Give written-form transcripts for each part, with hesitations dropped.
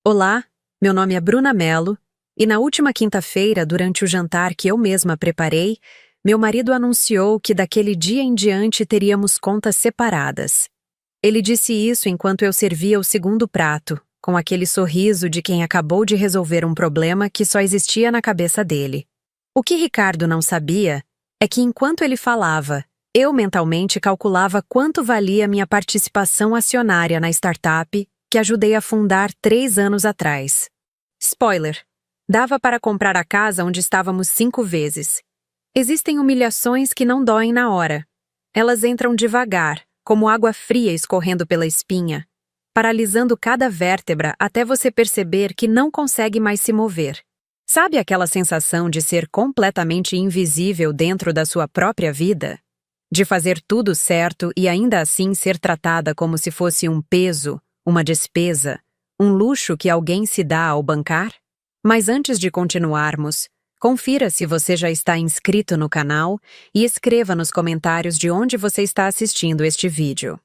Olá, meu nome é Bruna Mello e na última quinta-feira, durante o jantar que eu mesma preparei, meu marido anunciou que daquele dia em diante teríamos contas separadas. Ele disse isso enquanto eu servia o segundo prato, com aquele sorriso de quem acabou de resolver um problema que só existia na cabeça dele. O que Ricardo não sabia é que enquanto ele falava, eu mentalmente calculava quanto valia minha participação acionária na startup que ajudei a fundar 3 anos atrás. Spoiler: dava para comprar a casa onde estávamos 5 vezes. Existem humilhações que não doem na hora. Elas entram devagar, como água fria escorrendo pela espinha, paralisando cada vértebra até você perceber que não consegue mais se mover. Sabe aquela sensação de ser completamente invisível dentro da sua própria vida? De fazer tudo certo e ainda assim ser tratada como se fosse um peso, uma despesa, um luxo que alguém se dá ao bancar? Mas antes de continuarmos, confira se você já está inscrito no canal e escreva nos comentários de onde você está assistindo este vídeo.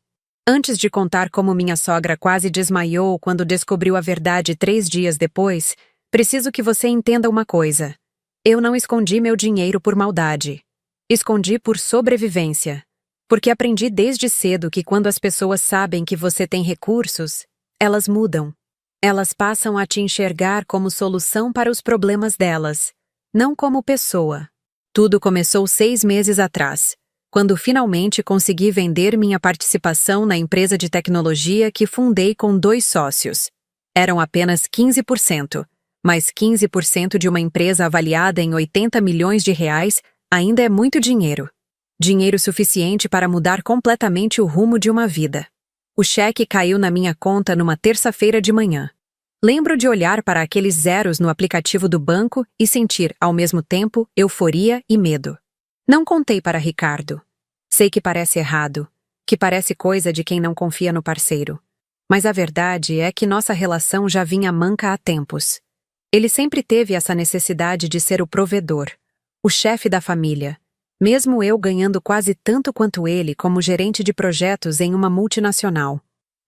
Antes de contar como minha sogra quase desmaiou quando descobriu a verdade 3 dias depois, preciso que você entenda uma coisa. Eu não escondi meu dinheiro por maldade. Escondi por sobrevivência. Porque aprendi desde cedo que quando as pessoas sabem que você tem recursos, elas mudam. Elas passam a te enxergar como solução para os problemas delas, não como pessoa. Tudo começou 6 meses atrás, quando finalmente consegui vender minha participação na empresa de tecnologia que fundei com 2 sócios. Eram apenas 15%, mas 15% de uma empresa avaliada em 80 milhões de reais ainda é muito dinheiro. Dinheiro suficiente para mudar completamente o rumo de uma vida. O cheque caiu na minha conta numa terça-feira de manhã. Lembro de olhar para aqueles zeros no aplicativo do banco e sentir, ao mesmo tempo, euforia e medo. Não contei para Ricardo. Sei que parece errado, que parece coisa de quem não confia no parceiro. Mas a verdade é que nossa relação já vinha manca há tempos. Ele sempre teve essa necessidade de ser o provedor, o chefe da família. Mesmo eu ganhando quase tanto quanto ele como gerente de projetos em uma multinacional.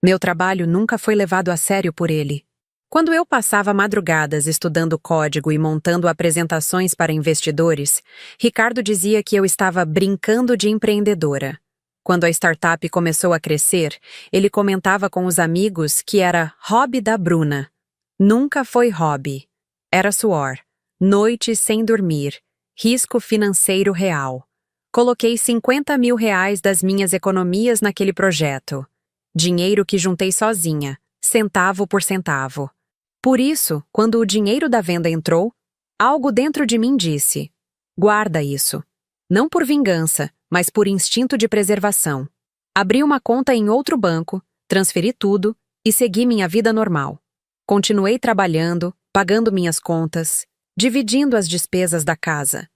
Meu trabalho nunca foi levado a sério por ele. Quando eu passava madrugadas estudando código e montando apresentações para investidores, Ricardo dizia que eu estava brincando de empreendedora. Quando a startup começou a crescer, ele comentava com os amigos que era hobby da Bruna. Nunca foi hobby. Era suor, noites sem dormir, risco financeiro real. Coloquei 50 mil reais das minhas economias naquele projeto. Dinheiro que juntei sozinha, centavo por centavo. Por isso, quando o dinheiro da venda entrou, algo dentro de mim disse: guarda isso. Não por vingança, mas por instinto de preservação. Abri uma conta em outro banco, transferi tudo e segui minha vida normal. Continuei trabalhando, pagando minhas contas, dividindo as despesas da casa.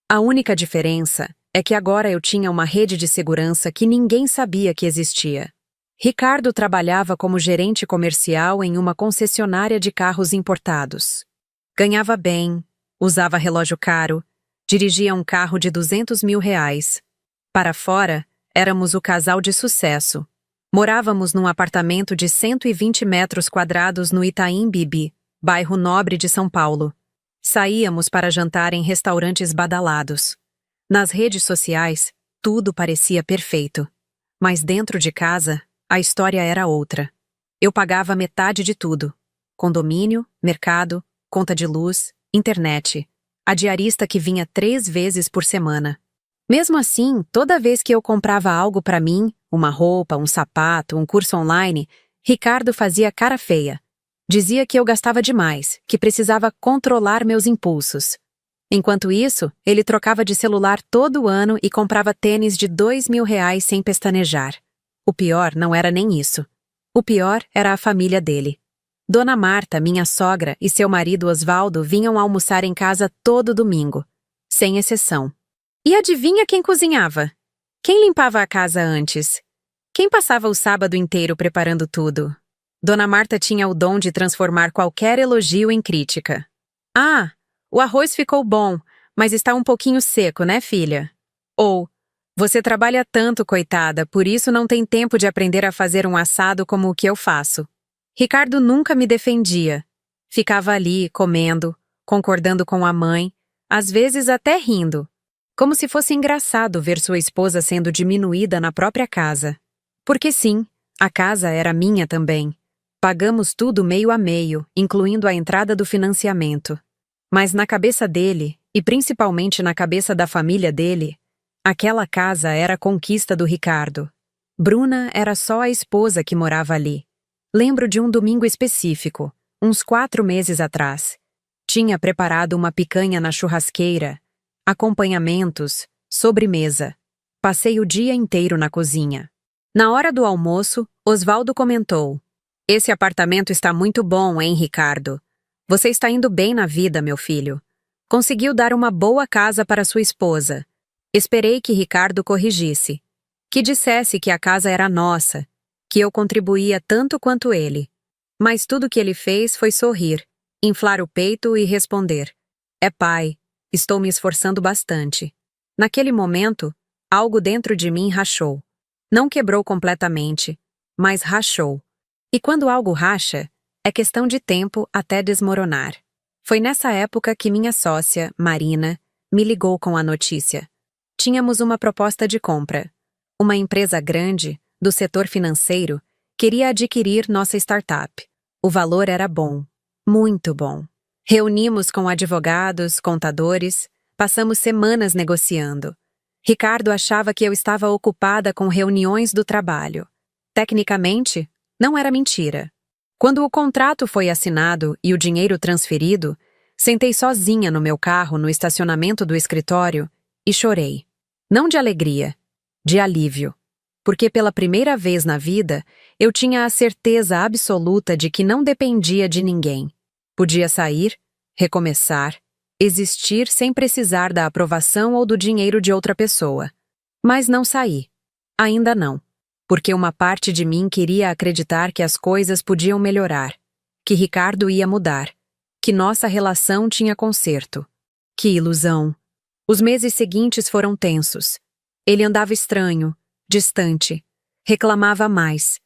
A única diferença é que agora eu tinha uma rede de segurança que ninguém sabia que existia. Ricardo trabalhava como gerente comercial em uma concessionária de carros importados. Ganhava bem, usava relógio caro, dirigia um carro de 200 mil reais. Para fora, éramos o casal de sucesso. Morávamos num apartamento de 120 metros quadrados no Itaim Bibi, bairro nobre de São Paulo. Saíamos para jantar em restaurantes badalados. Nas redes sociais, tudo parecia perfeito. Mas dentro de casa, a história era outra. Eu pagava metade de tudo. Condomínio, mercado, conta de luz, internet. A diarista que vinha 3 vezes por semana. Mesmo assim, toda vez que eu comprava algo para mim, uma roupa, um sapato, um curso online, Ricardo fazia cara feia. Dizia que eu gastava demais, que precisava controlar meus impulsos. Enquanto isso, ele trocava de celular todo ano e comprava tênis de 2 mil reais sem pestanejar. O pior não era nem isso. O pior era a família dele. Dona Marta, minha sogra, e seu marido Osvaldo vinham almoçar em casa todo domingo, sem exceção. E adivinha quem cozinhava? Quem limpava a casa antes? Quem passava o sábado inteiro preparando tudo? Dona Marta tinha o dom de transformar qualquer elogio em crítica. Ah, o arroz ficou bom, mas está um pouquinho seco, né, filha? Ou, você trabalha tanto, coitada, por isso não tem tempo de aprender a fazer um assado como o que eu faço. Ricardo nunca me defendia, Ficava ali, comendo, concordando com a mãe, às vezes até rindo. Como se fosse engraçado ver sua esposa sendo diminuída na própria casa. Porque sim, a casa era minha também. Pagamos tudo meio a meio, incluindo a entrada do financiamento. Mas na cabeça dele, e principalmente na cabeça da família dele, aquela casa era a conquista do Ricardo. Bruna era só a esposa que morava ali. Lembro de um domingo específico, uns 4 meses atrás. Tinha preparado uma picanha na churrasqueira, acompanhamentos, sobremesa. Passei o dia inteiro na cozinha. Na hora do almoço, Osvaldo comentou: "Esse apartamento está muito bom, hein, Ricardo? Você está indo bem na vida, meu filho. Conseguiu dar uma boa casa para sua esposa." Esperei que Ricardo corrigisse, que dissesse que a casa era nossa, que eu contribuía tanto quanto ele. Mas tudo que ele fez foi sorrir, inflar o peito e responder: "É pai, estou me esforçando bastante." Naquele momento, algo dentro de mim rachou. Não quebrou completamente, mas rachou. E quando algo racha, é questão de tempo até desmoronar. Foi nessa época que minha sócia, Marina, me ligou com a notícia. Tínhamos uma proposta de compra. Uma empresa grande, do setor financeiro, queria adquirir nossa startup. O valor era bom, muito bom. Reunimos com advogados, contadores, passamos semanas negociando. Ricardo achava que eu estava ocupada com reuniões do trabalho. Tecnicamente, não era mentira. Quando o contrato foi assinado e o dinheiro transferido, sentei sozinha no meu carro no estacionamento do escritório e chorei. Não de alegria, de alívio. Porque pela primeira vez na vida, eu tinha a certeza absoluta de que não dependia de ninguém. Podia sair, recomeçar, existir sem precisar da aprovação ou do dinheiro de outra pessoa. Mas não saí. Ainda não. Porque uma parte de mim queria acreditar que as coisas podiam melhorar, que Ricardo ia mudar, que nossa relação tinha conserto. Que ilusão! Os meses seguintes foram tensos. Ele andava estranho, distante, reclamava mais.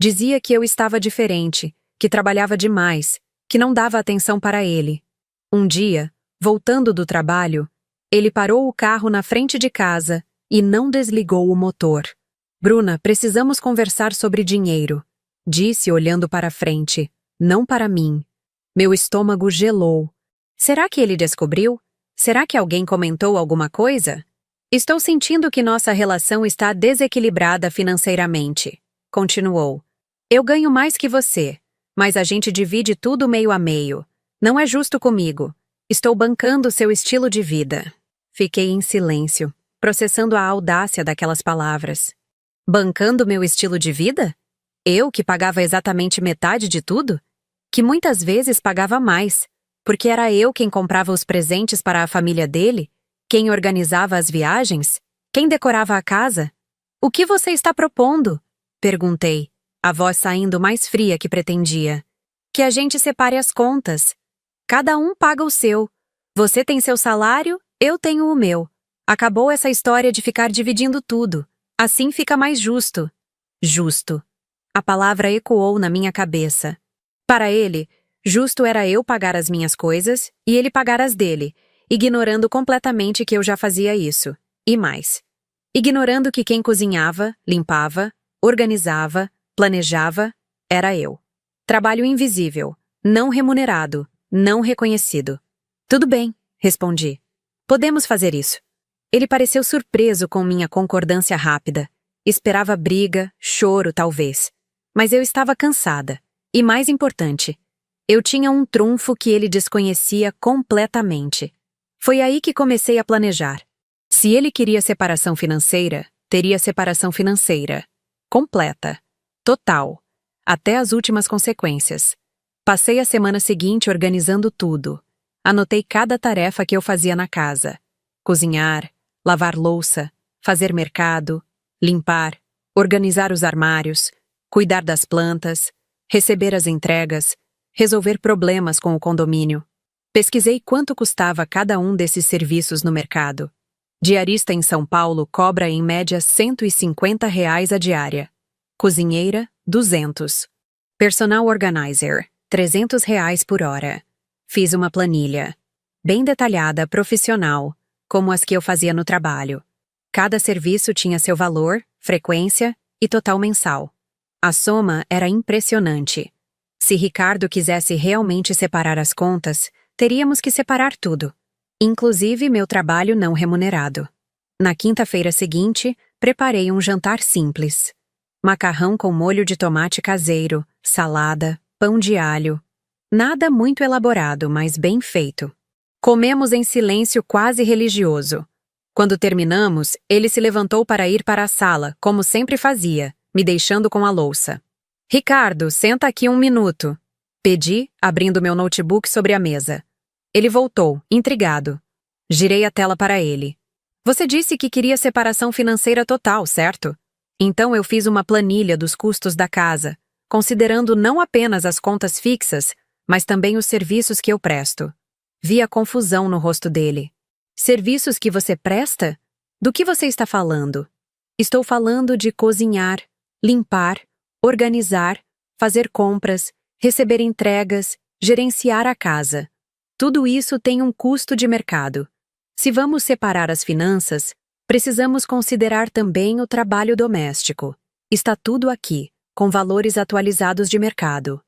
Dizia que eu estava diferente, que trabalhava demais, que não dava atenção para ele. Um dia, voltando do trabalho, ele parou o carro na frente de casa e não desligou o motor. "Bruna, precisamos conversar sobre dinheiro", disse olhando para frente, não para mim. Meu estômago gelou. Será que ele descobriu? Será que alguém comentou alguma coisa? "Estou sentindo que nossa relação está desequilibrada financeiramente", continuou. "Eu ganho mais que você, mas a gente divide tudo meio a meio. Não é justo comigo. Estou bancando seu estilo de vida." Fiquei em silêncio, processando a audácia daquelas palavras. Bancando meu estilo de vida? Eu, que pagava exatamente metade de tudo? Que muitas vezes pagava mais, porque era eu quem comprava os presentes para a família dele, quem organizava as viagens, quem decorava a casa? "O que você está propondo?" perguntei, a voz saindo mais fria que pretendia. "Que a gente separe as contas. Cada um paga o seu. Você tem seu salário, eu tenho o meu. Acabou essa história de ficar dividindo tudo. Assim fica mais justo." Justo. A palavra ecoou na minha cabeça. Para ele, justo era eu pagar as minhas coisas e ele pagar as dele, ignorando completamente que eu já fazia isso. E mais. Ignorando que quem cozinhava, limpava, organizava, planejava, era eu. Trabalho invisível, não remunerado, não reconhecido. "Tudo bem", respondi. "Podemos fazer isso." Ele pareceu surpreso com minha concordância rápida. Esperava briga, choro, talvez. Mas eu estava cansada. E mais importante, eu tinha um trunfo que ele desconhecia completamente. Foi aí que comecei a planejar. Se ele queria separação financeira, teria separação financeira. Completa. Total. Até as últimas consequências. Passei a semana seguinte organizando tudo. Anotei cada tarefa que eu fazia na casa. Cozinhar, lavar louça, fazer mercado, limpar, organizar os armários, cuidar das plantas, receber as entregas, resolver problemas com o condomínio. Pesquisei quanto custava cada um desses serviços no mercado. Diarista em São Paulo cobra em média R$ 150 a diária. Cozinheira, 200. Personal organizer, R$ 300 por hora. Fiz uma planilha. Bem detalhada, profissional, como as que eu fazia no trabalho. Cada serviço tinha seu valor, frequência e total mensal. A soma era impressionante. Se Ricardo quisesse realmente separar as contas, teríamos que separar tudo, inclusive meu trabalho não remunerado. Na quinta-feira seguinte, preparei um jantar simples. Macarrão com molho de tomate caseiro, salada, pão de alho. Nada muito elaborado, mas bem feito. Comemos em silêncio quase religioso. Quando terminamos, ele se levantou para ir para a sala, como sempre fazia, me deixando com a louça. Ricardo, senta aqui 1 minuto. Pedi, abrindo meu notebook sobre a mesa. Ele voltou, intrigado. Girei a tela para ele. Você disse que queria separação financeira total, certo? Então eu fiz uma planilha dos custos da casa, considerando não apenas as contas fixas, mas também os serviços que eu presto. Vi a confusão no rosto dele. Serviços que você presta? Do que você está falando? Estou falando de cozinhar, limpar, organizar, fazer compras, receber entregas, gerenciar a casa. Tudo isso tem um custo de mercado. Se vamos separar as finanças, precisamos considerar também o trabalho doméstico. Está tudo aqui, com valores atualizados de mercado.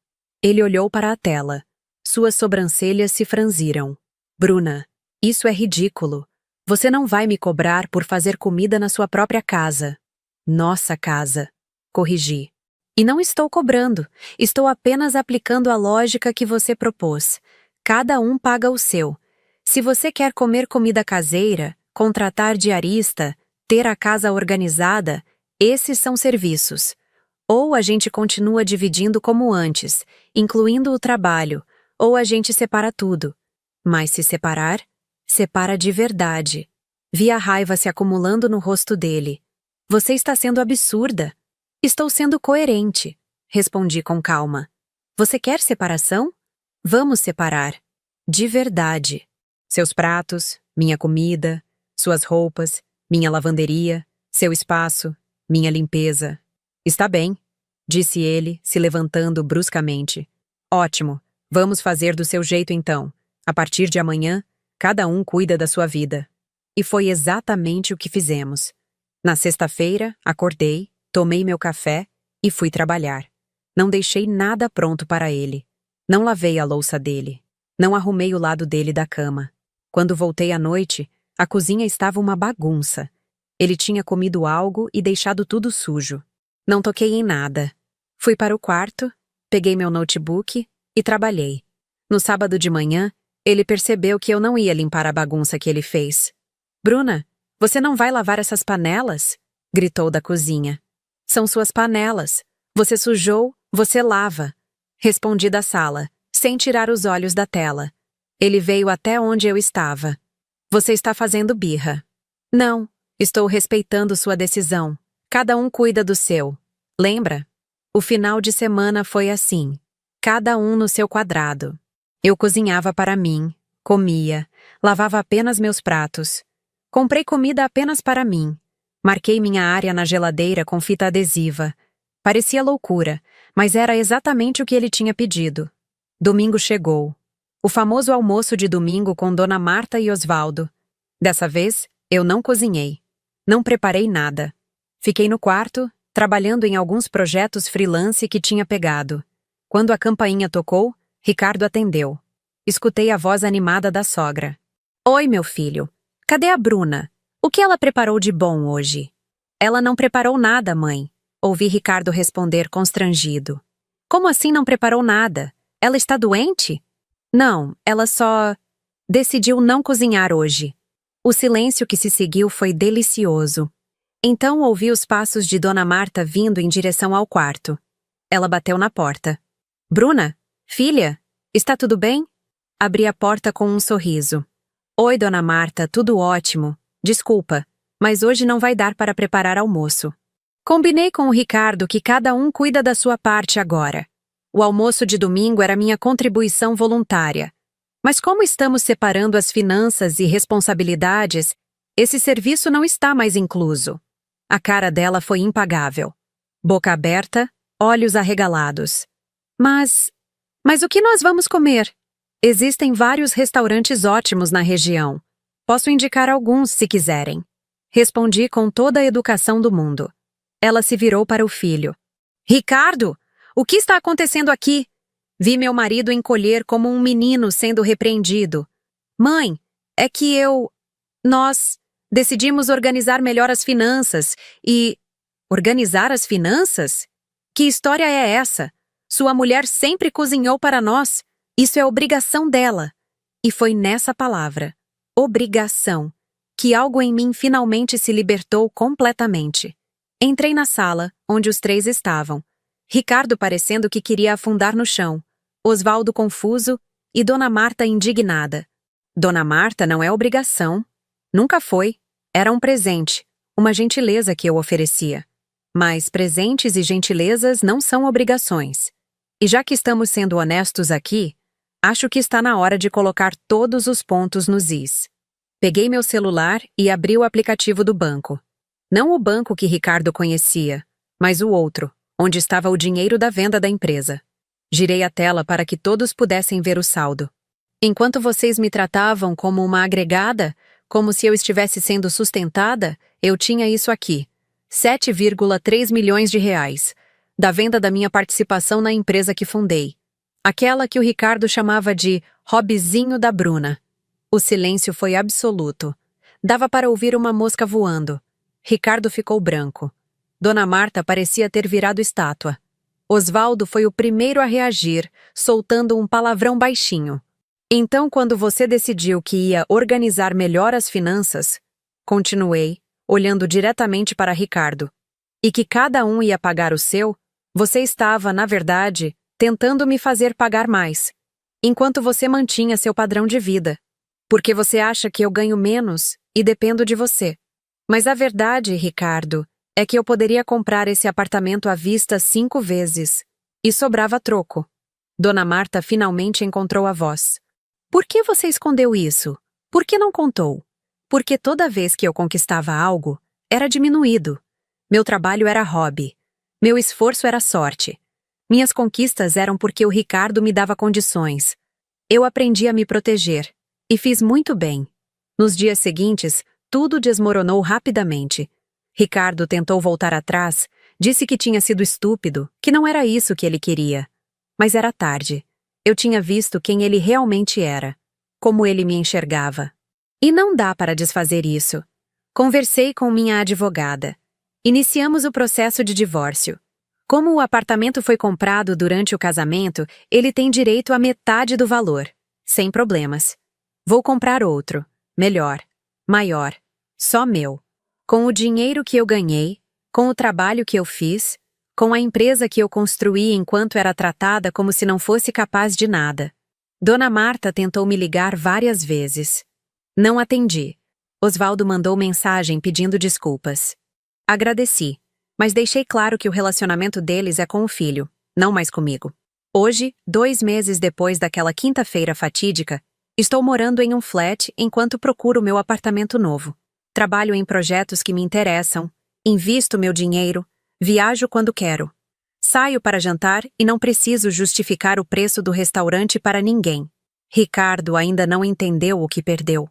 Ele olhou para a tela. Suas sobrancelhas se franziram. Bruna, isso é ridículo. Você não vai me cobrar por fazer comida na sua própria casa. Nossa casa. Corrigi. E não estou cobrando. Estou apenas aplicando a lógica que você propôs. Cada um paga o seu. Se você quer comer comida caseira, contratar diarista, ter a casa organizada, esses são serviços. Ou a gente continua dividindo como antes, incluindo o trabalho, ou a gente separa tudo. Mas se separar, separa de verdade. Vi a raiva se acumulando no rosto dele. Você está sendo absurda. Estou sendo coerente, respondi com calma. Você quer separação? Vamos separar. De verdade. Seus pratos, minha comida, suas roupas, minha lavanderia, seu espaço, minha limpeza. Está bem, disse ele, se levantando bruscamente. Ótimo, vamos fazer do seu jeito então. A partir de amanhã, cada um cuida da sua vida. E foi exatamente o que fizemos. Na sexta-feira, acordei, tomei meu café e fui trabalhar. Não deixei nada pronto para ele. Não lavei a louça dele. Não arrumei o lado dele da cama. Quando voltei à noite, a cozinha estava uma bagunça. Ele tinha comido algo e deixado tudo sujo. Não toquei em nada. Fui para o quarto, peguei meu notebook e trabalhei. No sábado de manhã, ele percebeu que eu não ia limpar a bagunça que ele fez. Bruna, você não vai lavar essas panelas? Gritou da cozinha. São suas panelas. Você sujou, você lava. Respondi da sala, sem tirar os olhos da tela. Ele veio até onde eu estava. Você está fazendo birra. Não, estou respeitando sua decisão. Cada um cuida do seu. Lembra? O final de semana foi assim. Cada um no seu quadrado. Eu cozinhava para mim, comia, lavava apenas meus pratos. Comprei comida apenas para mim. Marquei minha área na geladeira com fita adesiva. Parecia loucura, mas era exatamente o que ele tinha pedido. Domingo chegou. O famoso almoço de domingo com Dona Marta e Osvaldo. Dessa vez, eu não cozinhei. Não preparei nada. Fiquei no quarto, trabalhando em alguns projetos freelance que tinha pegado. Quando a campainha tocou, Ricardo atendeu. Escutei a voz animada da sogra. Oi, meu filho. Cadê a Bruna? O que ela preparou de bom hoje? Ela não preparou nada, mãe. Ouvi Ricardo responder constrangido. Como assim não preparou nada? Ela está doente? Não, ela só decidiu não cozinhar hoje. O silêncio que se seguiu foi delicioso. Então ouvi os passos de Dona Marta vindo em direção ao quarto. Ela bateu na porta. Bruna? Filha? Está tudo bem? Abri a porta com um sorriso. Oi, Dona Marta, tudo ótimo. Desculpa, mas hoje não vai dar para preparar almoço. Combinei com o Ricardo que cada um cuida da sua parte agora. O almoço de domingo era minha contribuição voluntária. Mas como estamos separando as finanças e responsabilidades, esse serviço não está mais incluso. A cara dela foi impagável. Boca aberta, olhos arregalados. Mas Mas o que nós vamos comer? Existem vários restaurantes ótimos na região. Posso indicar alguns se quiserem. Respondi com toda a educação do mundo. Ela se virou para o filho. Ricardo, o que está acontecendo aqui? Vi meu marido encolher como um menino sendo repreendido. Mãe, é que nós decidimos organizar melhor as finanças e... Organizar as finanças? Que história é essa? Sua mulher sempre cozinhou para nós. Isso é obrigação dela. E foi nessa palavra, obrigação, que algo em mim finalmente se libertou completamente. Entrei na sala, onde os três estavam. Ricardo parecendo que queria afundar no chão. Osvaldo confuso e Dona Marta indignada. Dona Marta não é obrigação. Nunca foi. Era um presente, uma gentileza que eu oferecia. Mas presentes e gentilezas não são obrigações. E já que estamos sendo honestos aqui, acho que está na hora de colocar todos os pontos nos is. Peguei meu celular e abri o aplicativo do banco. Não o banco que Ricardo conhecia, mas o outro, onde estava o dinheiro da venda da empresa. Girei a tela para que todos pudessem ver o saldo. Enquanto vocês me tratavam como uma agregada, como se eu estivesse sendo sustentada, eu tinha isso aqui, 7,3 milhões de reais, da venda da minha participação na empresa que fundei. Aquela que o Ricardo chamava de hobbyzinho da Bruna. O silêncio foi absoluto. Dava para ouvir uma mosca voando. Ricardo ficou branco. Dona Marta parecia ter virado estátua. Osvaldo foi o primeiro a reagir, soltando um palavrão baixinho. Então, quando você decidiu que ia organizar melhor as finanças, continuei, olhando diretamente para Ricardo, e que cada um ia pagar o seu, você estava, na verdade, tentando me fazer pagar mais, enquanto você mantinha seu padrão de vida. Porque você acha que eu ganho menos e dependo de você. Mas a verdade, Ricardo, é que eu poderia comprar esse apartamento à vista 5 vezes. E sobrava troco. Dona Marta finalmente encontrou a voz. Por que você escondeu isso? Por que não contou? Porque toda vez que eu conquistava algo, era diminuído. Meu trabalho era hobby. Meu esforço era sorte. Minhas conquistas eram porque o Ricardo me dava condições. Eu aprendi a me proteger. E fiz muito bem. Nos dias seguintes, tudo desmoronou rapidamente. Ricardo tentou voltar atrás, disse que tinha sido estúpido, que não era isso que ele queria. Mas era tarde. Eu tinha visto quem ele realmente era, como ele me enxergava. E não dá para desfazer isso. Conversei com minha advogada. Iniciamos o processo de divórcio. Como o apartamento foi comprado durante o casamento, ele tem direito à metade do valor, sem problemas. Vou comprar outro, melhor, maior, só meu. Com o dinheiro que eu ganhei, com o trabalho que eu fiz, com a empresa que eu construí enquanto era tratada como se não fosse capaz de nada. Dona Marta tentou me ligar várias vezes. Não atendi. Osvaldo mandou mensagem pedindo desculpas. Agradeci, mas deixei claro que o relacionamento deles é com o filho, não mais comigo. Hoje, 2 meses depois daquela quinta-feira fatídica, estou morando em um flat enquanto procuro meu apartamento novo. Trabalho em projetos que me interessam, invisto meu dinheiro, viajo quando quero. Saio para jantar e não preciso justificar o preço do restaurante para ninguém. Ricardo ainda não entendeu o que perdeu.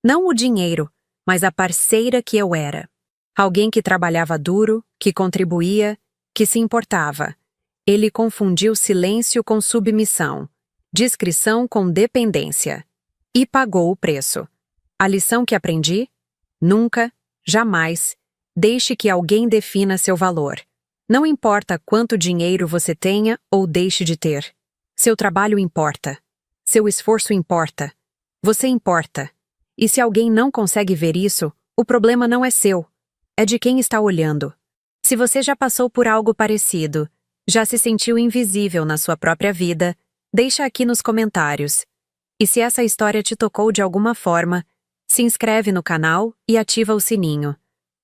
Não o dinheiro, mas a parceira que eu era. Alguém que trabalhava duro, que contribuía, que se importava. Ele confundiu silêncio com submissão, discrição com dependência. E pagou o preço. A lição que aprendi? Nunca, jamais, deixe que alguém defina seu valor. Não importa quanto dinheiro você tenha ou deixe de ter. Seu trabalho importa. Seu esforço importa. Você importa. E se alguém não consegue ver isso, o problema não é seu. É de quem está olhando. Se você já passou por algo parecido, já se sentiu invisível na sua própria vida, deixa aqui nos comentários. E se essa história te tocou de alguma forma, se inscreve no canal e ativa o sininho.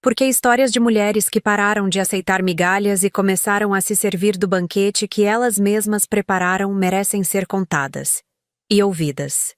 Porque histórias de mulheres que pararam de aceitar migalhas e começaram a se servir do banquete que elas mesmas prepararam merecem ser contadas e ouvidas.